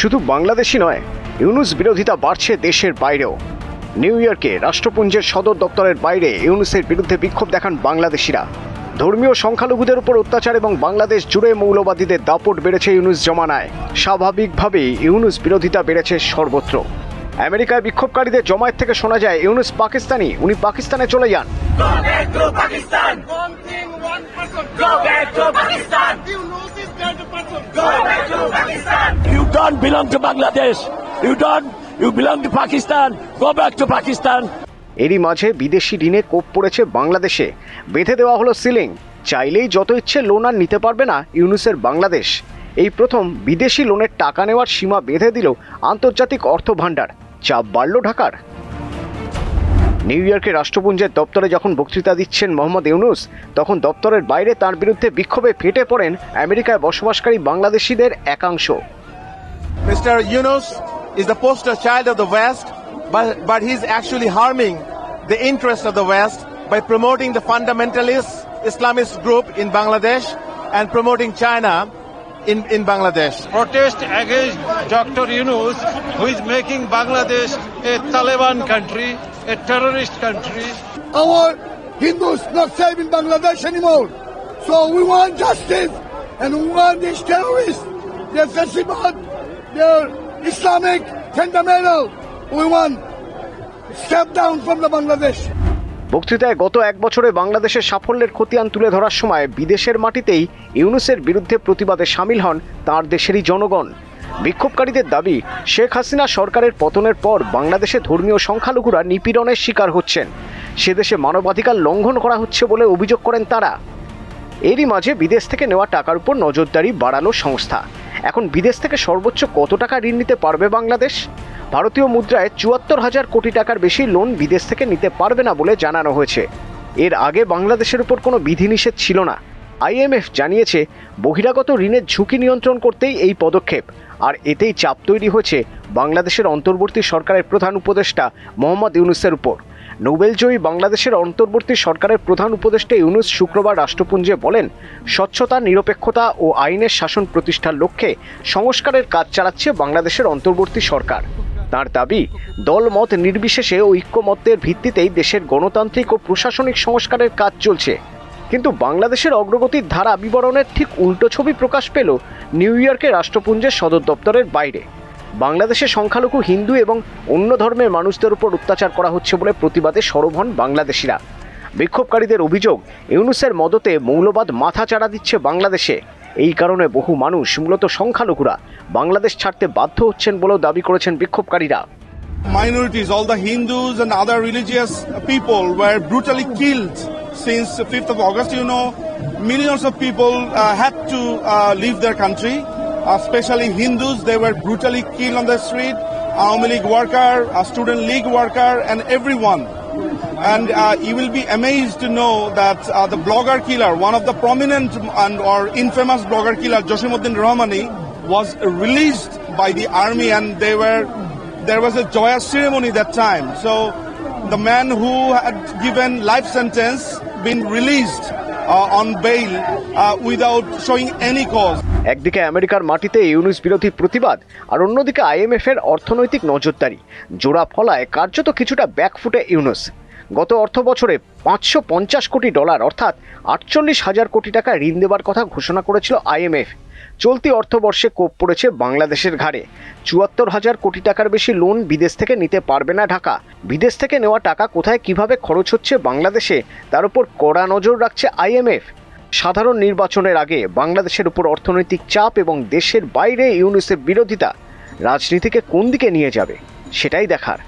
শুধু বাংলাদেশই নয়, ইউনূস বিরোধিতা বাড়ছে দেশের বাইরেও। নিউ ইয়র্কে রাষ্ট্রপুঞ্জের সদর দপ্তরের বাইরে ইউনূসের বিরুদ্ধে বিক্ষোভ দেখান বাংলাদেশিরা। ধর্মীয় সংখ্যালঘুদের উপর অত্যাচার এবং বাংলাদেশ জুড়ে মৌলবাদীদের দাপট বেড়েছে ইউনূস জমানায়। স্বাভাবিকভাবেই ইউনূস বিরোধিতা বেড়েছে সর্বত্র। আমেরিকায় বিক্ষোভকারীদের জমায়েত থেকে শোনা যায় ইউনূস পাকিস্তানি, উনি পাকিস্তানে চলে যান। You don't belong to Bangladesh. You belong to Pakistan. Go back to Pakistan. এরই মাঝে বিদেশি ঋণে কোপ পড়েছে বাংলাদেশে। বেঁধে দেওয়া হলো সিলিং, চাইলেই যত ইচ্ছে লোন আর নিতে পারবে না ইউনূসের বাংলাদেশ। এই প্রথম বিদেশি লোনের টাকা নেওয়ার সীমা বেঁধে দিল আন্তর্জাতিক অর্থ ভাণ্ডার। চাপ বাড়ল ঢাকার। নিউ ইয়র্কের রাষ্ট্রপুঞ্জের দপ্তরে যখন বক্তৃতা দিচ্ছেন মোহাম্মদ ইউনূস, তখন দপ্তরের বাইরে তার বিরুদ্ধে বিক্ষোভে ফেটে পড়েন আমেরিকায় বসবাসকারী বাংলাদেশিদের একাংশ। Mr. Yunus is the poster child of the West, but he's actually harming the interest of the West by promoting the fundamentalist Islamist group in Bangladesh and promoting China in Bangladesh. Protest against Dr. Yunus, who is making Bangladesh a Taliban country, a terrorist country. Our Hindus not safe in Bangladesh anymore. So we want justice and we want these terrorists, their Fasibat, their Islamic fundamental. We want step down from the Bangladesh. বক্তৃতায় গত এক বছরে বাংলাদেশের সাফল্যের খতিয়ান তুলে ধরার সময় বিদেশের মাটিতেই ইউনূসের বিরুদ্ধে প্রতিবাদে সামিল হন তাঁর দেশেরই জনগণ। বিক্ষোভকারীদের দাবি, শেখ হাসিনা সরকারের পতনের পর বাংলাদেশে ধর্মীয় সংখ্যালঘুরা নিপীড়নের শিকার হচ্ছেন। সে দেশে মানবাধিকার লঙ্ঘন করা হচ্ছে বলে অভিযোগ করেন তারা। এরই মাঝে বিদেশ থেকে নেওয়া টাকার উপর নজরদারি বাড়ালো সংস্থা। এখন বিদেশ থেকে সর্বোচ্চ কত টাকা ঋণ নিতে পারবে বাংলাদেশ? ভারতীয় মুদ্রায় ৭৪,০০০ কোটি টাকার বেশি লোন বিদেশ থেকে নিতে পারবে না বলে জানানো হয়েছে। এর আগে বাংলাদেশের উপর কোনো বিধিনিষেধ ছিল না। IMF জানিয়েছে বহিরাগত ঋণের ঝুঁকি নিয়ন্ত্রণ করতেই এই পদক্ষেপ। আর এতেই চাপ তৈরি হয়েছে বাংলাদেশের অন্তর্বর্তী সরকারের প্রধান উপদেষ্টা মোহাম্মদ ইউনূসের উপর। নোবেলজয়ী বাংলাদেশের অন্তর্বর্তী সরকারের প্রধান উপদেষ্টা ইউনূস শুক্রবার রাষ্ট্রপুঞ্জে বলেন, স্বচ্ছতা, নিরপেক্ষতা ও আইনের শাসন প্রতিষ্ঠার লক্ষ্যে সংস্কারের কাজ চালাচ্ছে বাংলাদেশের অন্তর্বর্তী সরকার। তার দাবি, দলমত নির্বিশেষে ঐক্যমত্যের ভিত্তিতেই দেশের গণতান্ত্রিক ও প্রশাসনিক সংস্কারের কাজ চলছে। কিন্তু বাংলাদেশের অগ্রগতির ধারা বিবরণের ঠিক উল্টো ছবি প্রকাশ পেল নিউ ইয়র্কের রাষ্ট্রপুঞ্জের সদর দপ্তরের বাইরে। বাংলাদেশে সংখ্যালঘু হিন্দু এবং অন্য ধর্মের মানুষদের উপর অত্যাচার করা হচ্ছে বলে প্রতিবাদে সরব হন বাংলাদেশিরা। বিক্ষোভকারীদের অভিযোগ, ইউনূসের মদতে মৌলবাদ মাথাচাড়া দিচ্ছে বাংলাদেশে। এই কারণে বহু মানুষ, মূলত সংখ্যালঘুরা, বাংলাদেশ ছাড়তে বাধ্য হচ্ছেন বলেও দাবি করেছেন বিক্ষোভকারীরা। Minorities, all the Hindus and other religious people were brutally killed since 5th of August. You know, millions of people had to leave their country, especially Hindus. They were brutally killed on the street. Army League worker, a student league worker, and everyone. And you will be amazed to know that the blogger killer, one of the prominent or infamous blogger killer, Josimuddin Rahmani, was released by the army, and there was a joyous ceremony that time. So the man who had given life sentence been released on bail without showing any cause. একদিকে আমেরিকার মাটিতে ইউনূস বিরোধী প্রতিবাদ, আর অন্যদিকে IMF এর অর্থনৈতিক নজরদারি জোড়া ফলায় কার্যত কিছুটা ব্যাকফুটে ইউনূস। গত অর্থ বছরে $550 কোটি অর্থাৎ 48,000 কোটি টাকা ঋণ দেওয়ার কথা ঘোষণা করেছিল IMF। চলতি অর্থবর্ষে কোপ পড়েছে বাংলাদেশের ঘাড়ে। ৭৪,০০০ কোটি টাকার বেশি লোন বিদেশ থেকে নিতে পারবে না ঢাকা। বিদেশ থেকে নেওয়া টাকা কোথায় কিভাবে খরচ হচ্ছে বাংলাদেশে, তার উপর কড়া নজর রাখছে IMF। সাধারণ নির্বাচনের আগে বাংলাদেশের উপর অর্থনৈতিক চাপ এবং দেশের বাইরে ইউনূসের বিরোধিতা রাজনীতিকে কোন দিকে নিয়ে যাবে সেটাই দেখার।